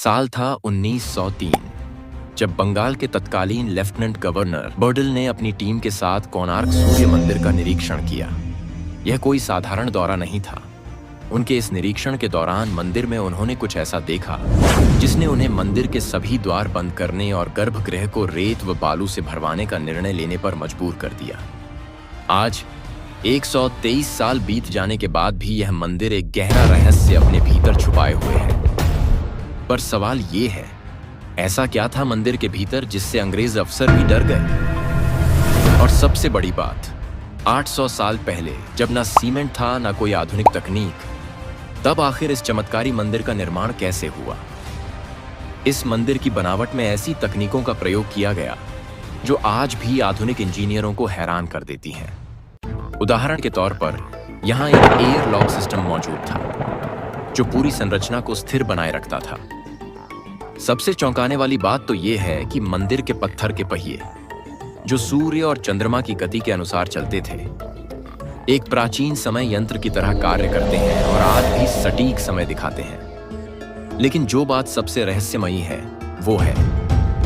साल था 1903 जब बंगाल के तत्कालीन लेफ्टिनेंट गवर्नर बर्डल ने अपनी टीम के साथ कोणार्क सूर्य मंदिर का निरीक्षण किया। यह कोई साधारण दौरा नहीं था। उनके इस निरीक्षण के दौरान मंदिर में उन्होंने कुछ ऐसा देखा जिसने उन्हें मंदिर के सभी द्वार बंद करने और गर्भगृह को रेत व बालू से भरवाने का निर्णय लेने पर मजबूर कर दिया। आज 123 साल बीत जाने के बाद भी यह मंदिर एक गहरा रहस्य अपने भीतर छुपाए हुए है। पर सवाल ये है, ऐसा क्या था मंदिर के भीतर जिससे अंग्रेज अफसर भी डर गए? और सबसे बड़ी बात, 800 साल पहले जब ना सीमेंट था ना कोई आधुनिक तकनीक, तब आखिर इस चमत्कारी मंदिर का निर्माण कैसे हुआ? इस मंदिर की बनावट में ऐसी तकनीकों का प्रयोग किया गया जो आज भी आधुनिक इंजीनियरों को हैरान कर देती हैं। उदाहरण के तौर पर यहां एक एयर लॉक सिस्टम मौजूद था जो पूरी संरचना को स्थिर बनाए रखता था। सबसे चौंकाने वाली बात तो यह है कि मंदिर के पत्थर के पहिए, जो सूर्य और चंद्रमा की गति के अनुसार चलते थे, एक प्राचीन समय यंत्र की तरह कार्य करते हैं और आज भी सटीक समय दिखाते हैं। लेकिन जो बात सबसे रहस्यमयी है वो है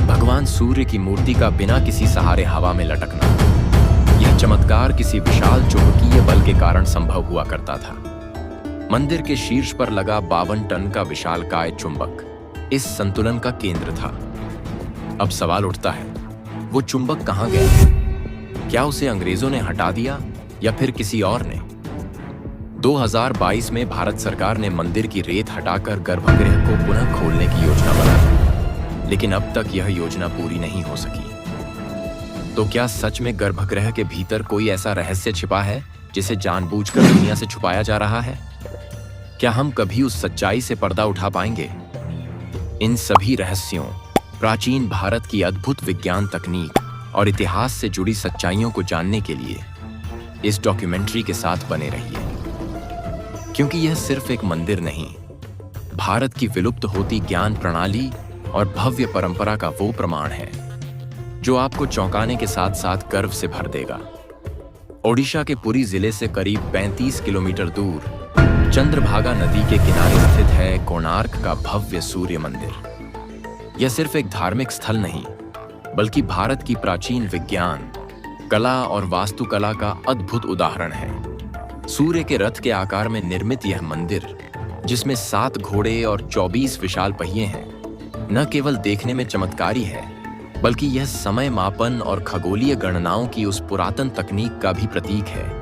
भगवान सूर्य की मूर्ति का बिना किसी सहारे हवा में लटकना। यह चमत्कार किसी विशाल चुंबकीय बल के कारण संभव हुआ करता था। मंदिर के शीर्ष पर लगा 52 टन का विशालकाय चुंबक इस संतुलन का केंद्र था। अब सवाल उठता है, वो चुंबक कहां गया? क्या उसे अंग्रेजों ने हटा दिया या फिर किसी और ने? 2022 में भारत सरकार ने मंदिर की रेत हटाकर गर्भगृह को पुनः खोलने की योजना बनाई, लेकिन अब तक यह योजना पूरी नहीं हो सकी। तो क्या सच में गर्भगृह के भीतर कोई ऐसा रहस्य छिपा है जिसे जानबूझकर दुनिया से छुपाया जा रहा है? क्या हम कभी उस सच्चाई से पर्दा उठा पाएंगे? इन सभी रहस्यों, प्राचीन भारत की अद्भुत विज्ञान तकनीक और इतिहास से जुड़ी सच्चाइयों को जानने के लिए इस डॉक्यूमेंट्री के साथ बने रहिए, क्योंकि यह सिर्फ एक मंदिर नहीं, भारत की विलुप्त होती ज्ञान प्रणाली और भव्य परंपरा का वो प्रमाण है जो आपको चौंकाने के साथ साथ गर्व से भर देगा। ओडिशा के पुरी जिले से करीब 35 किलोमीटर दूर चंद्रभागा नदी के किनारे स्थित है कोणार्क का भव्य सूर्य मंदिर। यह सिर्फ एक धार्मिक स्थल नहीं, बल्कि भारत की प्राचीन विज्ञान, कला और वास्तुकला का अद्भुत उदाहरण है। सूर्य के रथ के आकार में निर्मित यह मंदिर, जिसमें 7 घोड़े और 24 विशाल पहिए हैं, न केवल देखने में चमत्कारी है, बल्कि यह समय मापन और खगोलीय गणनाओं की उस पुरातन तकनीक का भी प्रतीक है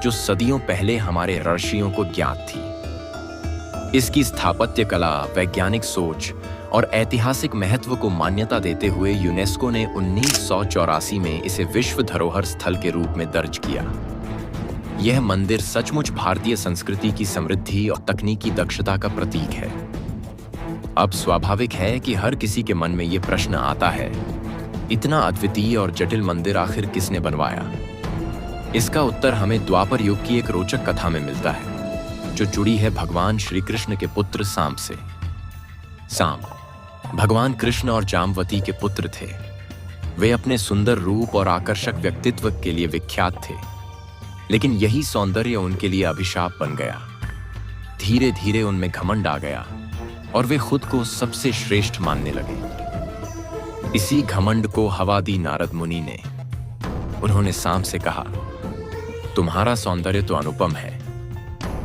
जो सदियों पहले हमारे ऋषियों को ज्ञात थी। इसकी स्थापत्य कला, वैज्ञानिक सोच और ऐतिहासिक महत्व को मान्यता देते हुए यूनेस्को ने 1984 में इसे विश्व धरोहर स्थल के रूप में दर्ज किया। यह मंदिर सचमुच भारतीय संस्कृति की समृद्धि और तकनीकी दक्षता का प्रतीक है। अब स्वाभाविक है कि हर किसी के मन में यह प्रश्न आता है, इतना अद्वितीय और जटिल मंदिर आखिर किसने बनवाया? इसका उत्तर हमें द्वापर युग की एक रोचक कथा में मिलता है, जो जुड़ी है भगवान श्री कृष्ण के पुत्र सांब से। सांब भगवान कृष्ण और जामवती के पुत्र थे। वे अपने सुंदर रूप और आकर्षक व्यक्तित्व के लिए विख्यात थे, लेकिन यही सौंदर्य उनके लिए अभिशाप बन गया। धीरे धीरे उनमें घमंड आ गया और वे खुद को सबसे श्रेष्ठ मानने लगे। इसी घमंड को हवा दी नारद मुनि ने। उन्होंने सांब से कहा, तुम्हारा सौंदर्य तो अनुपम है,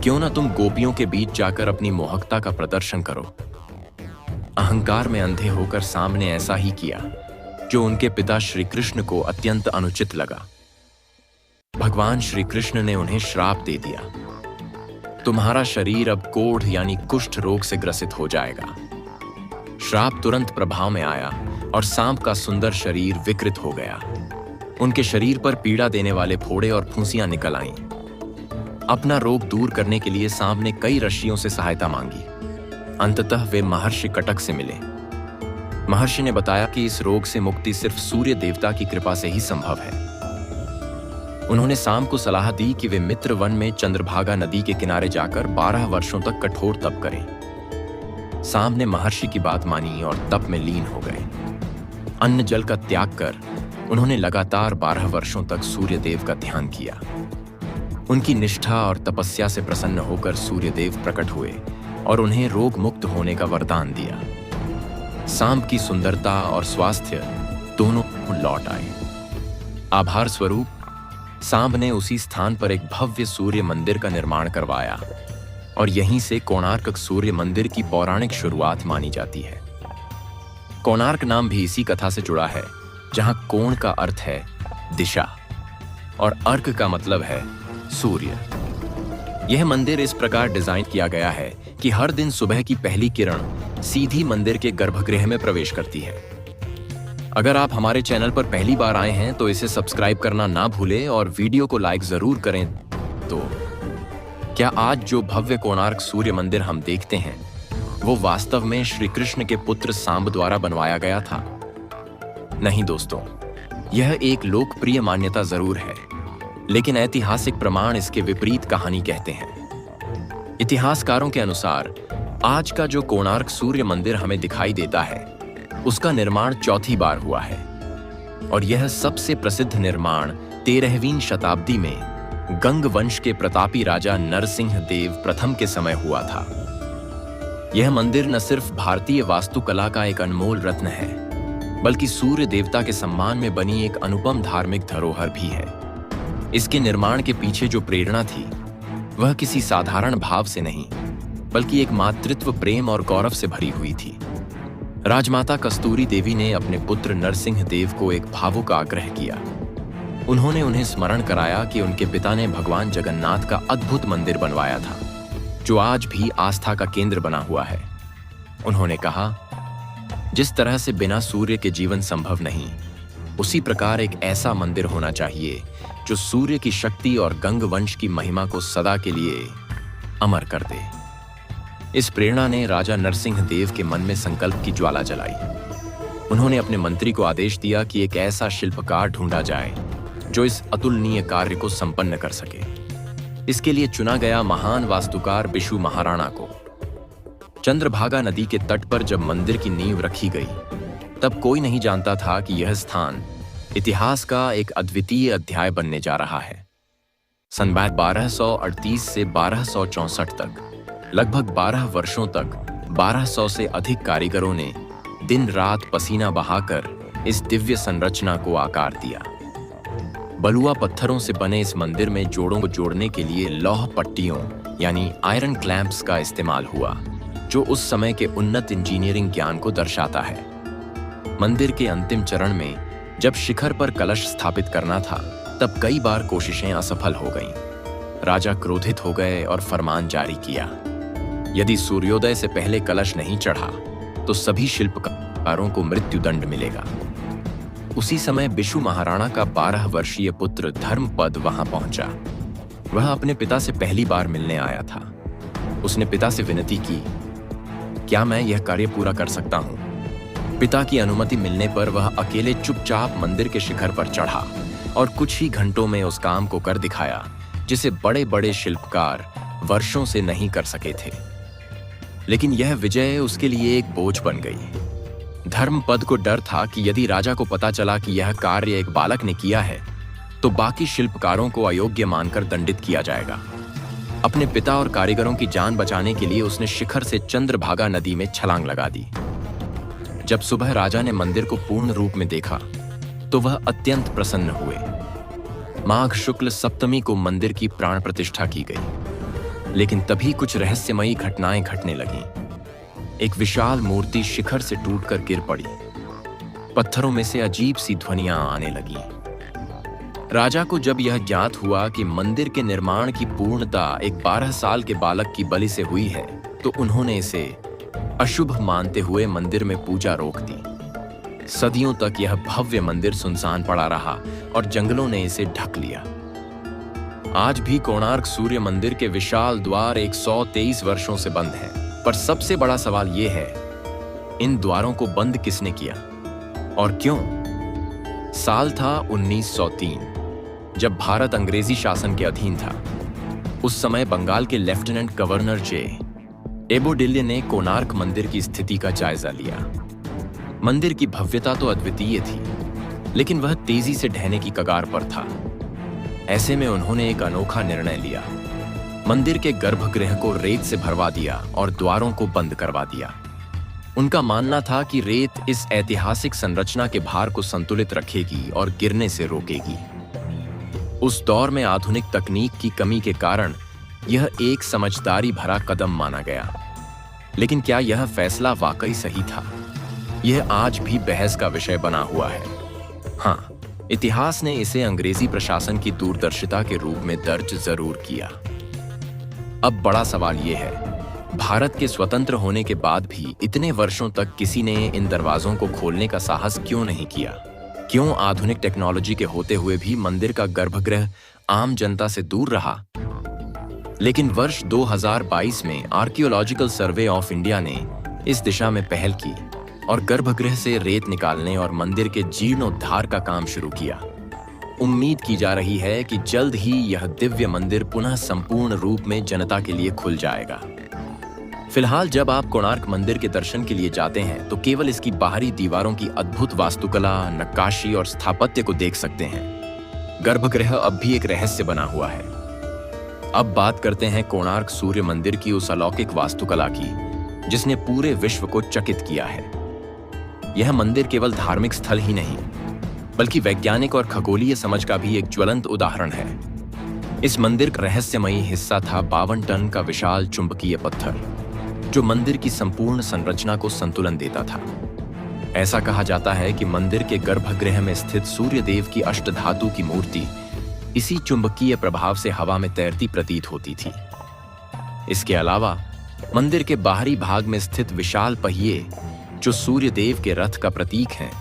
क्यों ना तुम गोपियों के बीच जाकर अपनी मोहकता का प्रदर्शन करो। अहंकार में अंधे होकर सांब ने ऐसा ही किया, जो उनके पिता श्री कृष्ण को अत्यंत अनुचित लगा। भगवान श्री कृष्ण ने उन्हें श्राप दे दिया, तुम्हारा शरीर अब कोढ़ यानी कुष्ठ रोग से ग्रसित हो जाएगा। श्राप तुरंत प्रभाव में आया और सांप का सुंदर शरीर विकृत हो गया। उनके शरीर पर पीड़ा देने वाले फोड़े और फुंसियां निकल आईं। अपना रोग दूर करने के लिए सांप ने कई ऋषियों से सहायता मांगी। अंततः वे महर्षि कटक से मिले। महर्षि ने बताया कि इस रोग से मुक्ति सिर्फ सूर्य देवता की कृपा से ही संभव है। उन्होंने सांब को सलाह दी कि वे मित्र वन में चंद्रभागा नदी के किनारे जाकर 12 वर्षों तक कठोर तप करें। सांब ने महर्षि की बात मानी और तप में लीन हो गए। अन्न जल का त्याग कर उन्होंने लगातार 12 वर्षों तक सूर्यदेव का ध्यान किया। उनकी निष्ठा और तपस्या से प्रसन्न होकर सूर्यदेव प्रकट हुए और उन्हें रोग मुक्त होने का वरदान दिया। सांब की सुंदरता और स्वास्थ्य दोनों लौट आए। आभार स्वरूप सांब ने उसी स्थान पर एक भव्य सूर्य मंदिर का निर्माण करवाया और यहीं से कोणार्क सूर्य मंदिर की पौराणिक शुरुआत मानी जाती है। कोणार्क नाम भी इसी कथा से जुड़ा है, जहां कोण का अर्थ है दिशा और अर्क का मतलब है सूर्य। यह मंदिर इस प्रकार डिजाइन किया गया है कि हर दिन सुबह की पहली किरण सीधी मंदिर के गर्भगृह में प्रवेश करती है। अगर आप हमारे चैनल पर पहली बार आए हैं तो इसे सब्सक्राइब करना ना भूलें और वीडियो को लाइक जरूर करें। तो क्या आज जो भव्य कोणार्क सूर्य मंदिर हम देखते हैं वो वास्तव में श्री कृष्ण के पुत्र सांब द्वारा बनवाया गया था? नहीं दोस्तों, यह एक लोकप्रिय मान्यता जरूर है, लेकिन ऐतिहासिक प्रमाण इसके विपरीत कहानी कहते हैं। इतिहासकारों के अनुसार आज का जो कोणार्क सूर्य मंदिर हमें दिखाई देता है उसका निर्माण चौथी बार हुआ है और यह सबसे प्रसिद्ध निर्माण 13वीं शताब्दी में गंग वंश के प्रतापी राजा नरसिंह देव प्रथम के समय हुआ था। यह मंदिर न सिर्फ भारतीय वास्तुकला का एक अनमोल रत्न है, बल्कि सूर्य देवता के सम्मान में बनी एक अनुपम धार्मिक धरोहर भी है। इसके निर्माण के पीछे जो प्रेरणा थी वह किसी साधारण भाव से नहीं, बल्कि एक मातृत्व प्रेम और गौरव से भरी हुई थी। राजमाता कस्तूरी देवी ने अपने पुत्र नरसिंह देव को एक भावुक आग्रह किया। उन्होंने उन्हें स्मरण कराया कि उनके पिता ने भगवान जगन्नाथ का अद्भुत मंदिर बनवाया था, जो आज भी आस्था का केंद्र बना हुआ है। उन्होंने कहा, जिस तरह से बिना सूर्य के जीवन संभव नहीं, उसी प्रकार एक ऐसा मंदिर होना चाहिए जो सूर्य की शक्ति और गंग वंश की महिमा को सदा के लिए अमर कर दे। इस प्रेरणा ने राजा नरसिंह देव के मन में संकल्प की ज्वाला जलाई। उन्होंने अपने मंत्री को आदेश दिया कि एक ऐसा शिल्पकार ढूंढा जाए जो इस अतुलनीय कार्य को संपन्न कर सके। इसके लिए चुना गया महान वास्तुकार बिशु महाराणा को। चंद्रभागा नदी के तट पर जब मंदिर की नींव रखी गई, तब कोई नहीं जानता था कि यह स्थान इतिहास का एक अद्वितीय अध्याय बनने जा रहा है। सन 1238 से 1264 तक लगभग 12 वर्षों तक 1200 से अधिक कारीगरों ने दिन रात पसीना बहाकर इस दिव्य संरचना को आकार दिया। बलुआ पत्थरों से बने इस मंदिर में जोड़ों को जोड़ने के लिए लौह पट्टियों यानी आयरन क्लैंप्स का इस्तेमाल हुआ, जो उस समय के उन्नत इंजीनियरिंग ज्ञान को दर्शाता है। मंदिर के अंतिम चरण में जब शिखर पर कलश स्थापित करना था, तब कई बार कोशिशें असफल हो गईं। राजा क्रोधित हो गए और फरमान जारी किया, यदि सूर्योदय से पहले कलश नहीं चढ़ा तो सभी शिल्पकारों को मृत्युदंड मिलेगा। उसी समय बिशु महाराणा का 12 वर्षीय पुत्र धर्मपद वहां पहुंचा। वह अपने पिता से पहली बार मिलने आया था। उसने पिता से विनती की, क्या मैं यह कार्य पूरा कर सकता हूं? पिता की अनुमति मिलने पर वह अकेले चुपचाप मंदिर के शिखर पर चढ़ा और कुछ ही घंटों में उस काम को कर दिखाया जिसे बड़े बड़े शिल्पकार वर्षों से नहीं कर सके थे। लेकिन यह विजय उसके लिए एक बोझ बन गई। धर्मपद को डर था कि यदि राजा को पता चला कि यह कार्य एक बालक ने किया है, तो बाकी शिल्पकारों को अयोग्य मानकर दंडित किया जाएगा। अपने पिता और कारीगरों की जान बचाने के लिए उसने शिखर से चंद्रभागा नदी में छलांग लगा दी। जब सुबह राजा ने मंदिर को पूर्ण रूप में देखा, तो वह अत्यंत प्रसन्न हुए। माघ शुक्ल सप्तमी को मंदिर की प्राण प्रतिष्ठा की गई। लेकिन तभी कुछ रहस्यमयी घटनाएं घटने लगीं। एक विशाल मूर्ति शिखर से टूटकर गिर पड़ी। पत्थरों में से अजीब सी ध्वनियां आने लगीं। राजा को जब यह ज्ञात हुआ कि मंदिर के निर्माण की पूर्णता एक 12 साल के बालक की बलि से हुई है, तो उन्होंने इसे अशुभ मानते हुए मंदिर में पूजा रोक दी। सदियों तक यह भव्य मंदिर सुनसान पड़ा रहा और जंगलों ने इसे ढक लिया। आज भी कोणार्क सूर्य मंदिर के विशाल द्वार 123 वर्षों से बंद हैं। पर सबसे बड़ा सवाल यह है, इन द्वारों को बंद किसने किया और क्यों? साल था 1903, जब भारत अंग्रेजी शासन के अधीन था। उस समय बंगाल के लेफ्टिनेंट गवर्नर जे एबोडिल्य ने कोणार्क मंदिर की स्थिति का जायजा लिया। मंदिर की भव्यता तो अद्वितीय थी, लेकिन वह तेजी से ढहने की कगार पर था। ऐसे में उन्होंने एक अनोखा निर्णय लिया। मंदिर के गर्भगृह को रेत से भरवा दिया और द्वारों को बंद करवा दिया। उनका मानना था कि रेत इस ऐतिहासिक संरचना के भार को संतुलित रखेगी और गिरने से रोकेगी। उस दौर में आधुनिक तकनीक की कमी के कारण यह एक समझदारी भरा कदम माना गया। लेकिन क्या यह फैसला वाकई सही था? यह आज भी बहस का विषय बना हुआ है। हाँ, इतिहास ने इसे अंग्रेजी प्रशासन की दूरदर्शिता के रूप में दर्ज जरूर किया। अब बड़ा सवाल यह है, भारत के स्वतंत्र होने के बाद भी इतने वर्षों तक किसी ने इन दरवाजों को खोलने का साहस क्यों नहीं किया? क्यों आधुनिक टेक्नोलॉजी के होते हुए भी मंदिर का गर्भगृह आम जनता से दूर रहा? लेकिन वर्ष 2022 में आर्कियोलॉजिकल सर्वे ऑफ इंडिया ने इस दिशा में पहल की और गर्भगृह से रेत निकालने और मंदिर के जीर्णोद्धार का काम शुरू किया। उम्मीद की जा रही है कि जल्द ही यह दिव्य मंदिर पुनः संपूर्ण रूप में जनता के लिए खुल जाएगा। फिलहाल जब आप कोणार्क मंदिर के दर्शन के लिए जाते हैं तो केवल इसकी बाहरी दीवारों की अद्भुत वास्तुकला, नक्काशी और स्थापत्य को देख सकते हैं। गर्भगृह अब भी एक रहस्य बना हुआ है। अब बात करते हैं कोणार्क सूर्य मंदिर की उस अलौकिक वास्तुकला की जिसने पूरे विश्व को चकित किया है। यह मंदिर केवल धार्मिक स्थल ही नहीं बल्कि वैज्ञानिक और खगोलीय समझ का भी एक ज्वलंत उदाहरण है। इस मंदिर का रहस्यमयी हिस्सा था 52 टन का विशाल चुंबकीय पत्थर जो मंदिर की संपूर्ण संरचना को संतुलन देता था। ऐसा कहा जाता है कि मंदिर के गर्भगृह में स्थित सूर्य देव की अष्टधातु की मूर्ति इसी चुंबकीय प्रभाव से हवा में तैरती प्रतीत होती थी। इसके अलावा मंदिर के बाहरी भाग में स्थित विशाल पहिए जो सूर्य देव के रथ का प्रतीक हैं,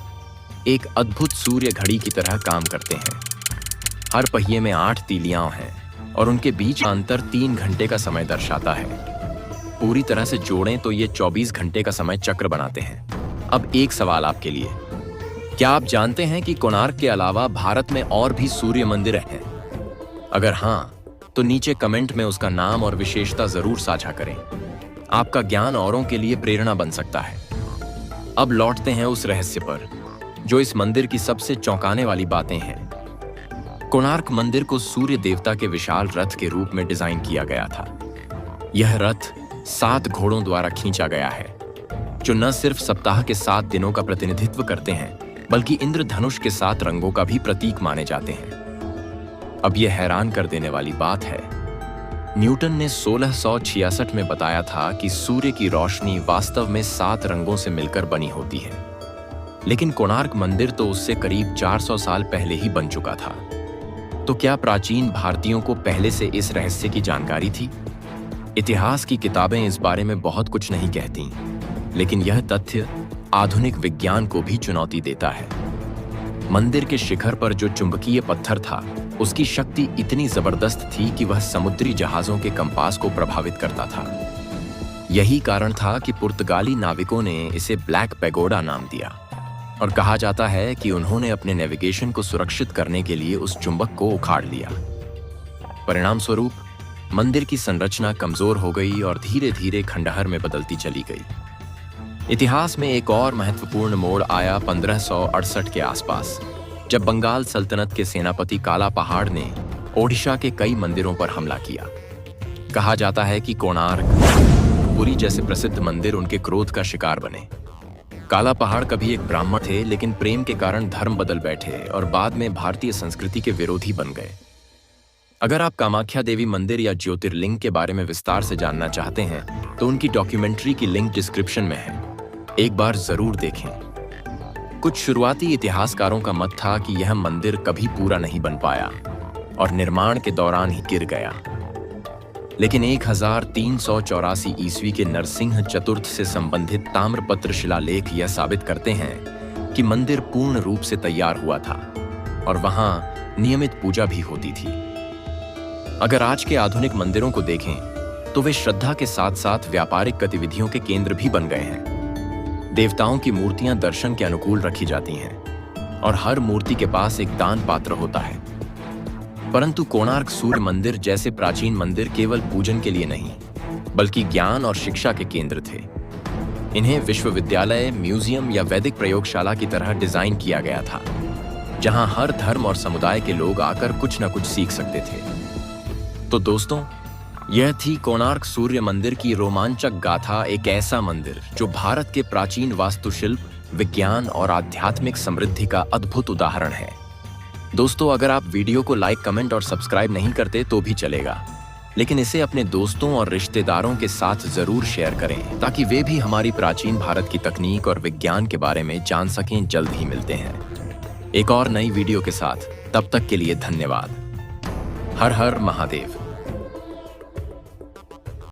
एक अद्भुत सूर्य घड़ी की तरह काम करते हैं। हर पहिए में 8 तीलियां हैं और उनके बीच का अंतर 3 घंटे का समय दर्शाता है। पूरी तरह से जोड़ें तो ये 24 घंटे का समय चक्र बनाते हैं। अब एक सवाल आपके लिए, क्या आप जानते हैं कि कोणार्क के अलावा भारत में और भी सूर्य मंदिर हैं? अगर हाँ, तो नीचे कमेंट में उसका नाम और विशेषता जरूर साझा करें। आपका ज्ञान औरों के लिए प्रेरणा बन सकता है। अब लौटते हैं उस रहस्य पर जो इस मंदिर की सबसे चौंकाने वाली बातें हैं। कोणार्क मंदिर को सूर्य देवता के विशाल रथ के रूप में डिजाइन किया गया था। यह रथ 7 घोड़ों द्वारा खींचा गया है जो न सिर्फ सप्ताह के 7 दिनों का प्रतिनिधित्व करते हैं बल्कि इंद्रधनुष के 7 रंगों का भी प्रतीक माने जाते हैं। अब यह हैरान कर देने वाली बात है, न्यूटन ने 1666 में बताया था कि सूर्य की रोशनी वास्तव में 7 रंगों से मिलकर बनी होती है। लेकिन कोणार्क मंदिर तो उससे करीब 400 साल पहले ही बन चुका था। तो क्या प्राचीन भारतीयों को पहले से इस रहस्य की जानकारी थी? इतिहास की किताबें इस बारे में बहुत कुछ नहीं कहती, लेकिन यह तथ्य आधुनिक विज्ञान को भी चुनौती देता है। मंदिर के शिखर पर जो चुंबकीय पत्थर था उसकी शक्ति इतनी जबरदस्त थी कि वह समुद्री जहाजों के कंपास को प्रभावित करता था। यही कारण था कि पुर्तगाली नाविकों ने इसे ब्लैक पैगोडा नाम दिया और कहा जाता है कि उन्होंने अपने नेविगेशन को सुरक्षित करने के लिए उस चुंबक को उखाड़ लिया। परिणाम स्वरूप मंदिर की संरचना कमजोर हो गई और धीरे धीरे खंडहर में बदलती चली गई। इतिहास में एक और महत्वपूर्ण मोड़ आया 1568 के आसपास, जब बंगाल सल्तनत के सेनापति काला पहाड़ ने ओडिशा के कई मंदिरों पर हमला किया। कहा जाता है कि कोणार्क, पुरी जैसे प्रसिद्ध मंदिर उनके क्रोध का शिकार बने। काला पहाड़ कभी एक ब्राह्मण थे, लेकिन प्रेम के कारण धर्म बदल बैठे और बाद में भारतीय संस्कृति के विरोधी बन गए। अगर आप कामाख्या देवी मंदिर या ज्योतिर्लिंग के बारे में विस्तार से जानना चाहते हैं तो उनकी डॉक्यूमेंट्री की लिंक डिस्क्रिप्शन में है, एक बार जरूर देखें। कुछ शुरुआती इतिहासकारों का मत था कि यह मंदिर कभी पूरा नहीं बन पाया और निर्माण के दौरान ही गिर गया। लेकिन 1384 ईस्वी के नरसिंह चतुर्थ से संबंधित ताम्रपत्र शिलालेख यह साबित करते हैं कि मंदिर पूर्ण रूप से तैयार हुआ था और वहां नियमित पूजा भी होती थी। अगर आज के आधुनिक मंदिरों को देखें तो वे श्रद्धा के साथ साथ व्यापारिक गतिविधियों के केंद्र भी बन गए हैं। देवताओं की मूर्तियां दर्शन के अनुकूल रखी जाती हैं और हर मूर्ति के पास एक दान पात्र होता है। परंतु कोणार्क सूर्य मंदिर जैसे प्राचीन मंदिर केवल पूजन के लिए नहीं बल्कि ज्ञान और शिक्षा के केंद्र थे। इन्हें विश्वविद्यालय, म्यूजियम या वैदिक प्रयोगशाला की तरह डिजाइन किया गया था, जहां हर धर्म और समुदाय के लोग आकर कुछ न कुछ सीख सकते थे। तो दोस्तों, यह थी कोणार्क सूर्य मंदिर की रोमांचक गाथा, एक ऐसा मंदिर जो भारत के प्राचीन वास्तुशिल्प, विज्ञान और आध्यात्मिक समृद्धि का अद्भुत उदाहरण है। दोस्तों, अगर आप वीडियो को लाइक, कमेंट और सब्सक्राइब नहीं करते तो भी चलेगा, लेकिन इसे अपने दोस्तों और रिश्तेदारों के साथ जरूर शेयर करें ताकि वे भी हमारी प्राचीन भारत की तकनीक और विज्ञान के बारे में जान सकें। जल्द ही मिलते हैं एक और नई वीडियो के साथ। तब तक के लिए धन्यवाद। हर हर महादेव।